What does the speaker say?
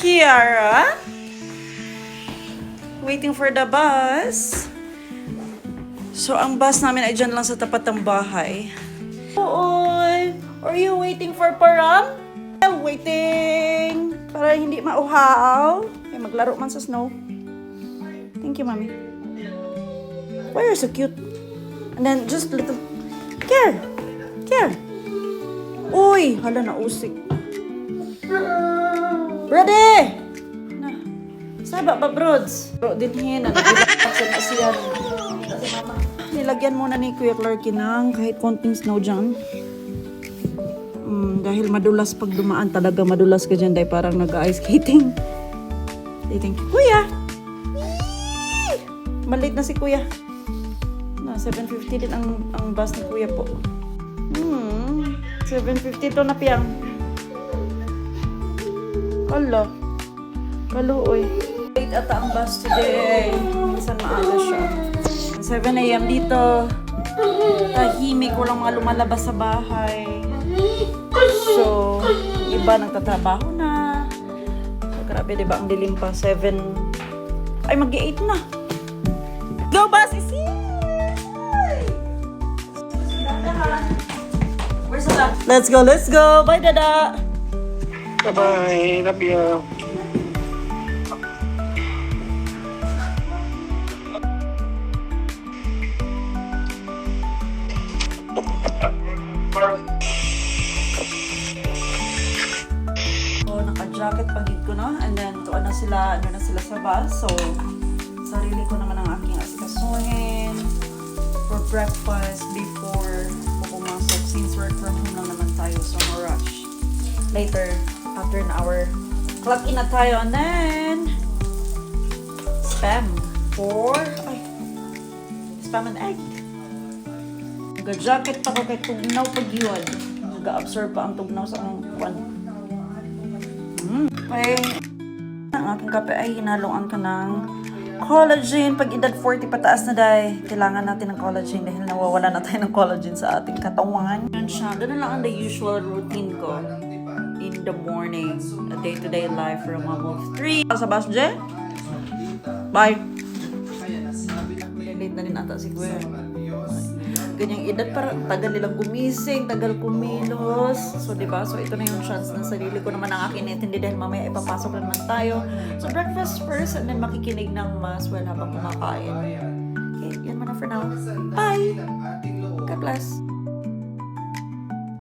Kiara? Waiting for the bus. So, ang bus namin ay dyan lang sa tapat ng bahay. Oy, are you waiting for Param? Waiting. Para hindi mauhaw. Ay, maglaro man sa snow. Thank you, Mommy. Why are you so cute? And then, just little... Care! Care! Uy! Hala na usik. Ready! Na. Saba ba, brods? Bro, dinhin. Nagulak na siya. Nilagyan muna ni Kuya Clarky ng kahit konting snow dyan. Dahil madulas pag dumaan, talaga madulas ka dyan dahil parang nag-ice skating. Thank you. Kuya! Yee! Malit na si Kuya. 7:50 din ang bus ni Kuya po. 7:50 to na piyang. Hala. Kaluoy. Late ata ang bus today. Minsan maaga siya. 7 a.m. dito. Tahimik. Walang mga lumalabas sa bahay. So, iba nagtatrabaho na. So, grabe, diba? Ang dilim pa. 7. Ay, mag-8 na. Go, bus! Isi! Where's the dad? Let's go, let's go! Bye, Dada! Bye-bye. Love you. So, naka-jacket pagid ko na. And then, tuwan na sila sa bus. So, sarili ko naman ang aking asikasuhin for breakfast before ko pumasok. Since work from home lang naman tayo, so no rush. Later, after an hour, clock in na tayo. And then, spam and egg. Nag-jacket pa ko kay tugnaw pag-iwad. Nag-absorb pa ang tugnaw sa akong kwan. Okay. Ang aking kape ay hinaluan ka ng collagen. Pag edad 40 pataas na dahil, kailangan natin ng collagen dahil nawawala na tayo ng collagen sa ating katawan. Yan siya. Ganun lang ang the usual routine ko in the morning. A day-to-day life for a mom of 3. Sa bus, Je? Bye. Late na din ata si Kuya. Ganyang edad, para tagal nilang gumising, tagal kumilos. So, diba? So, ito na yung chance ng sarili ko naman ang akin intindi dahil mamaya ipapasok na naman tayo. So, breakfast first and then makikinig ng mas well habang kumakain. Okay, yan muna for now. Bye! God bless!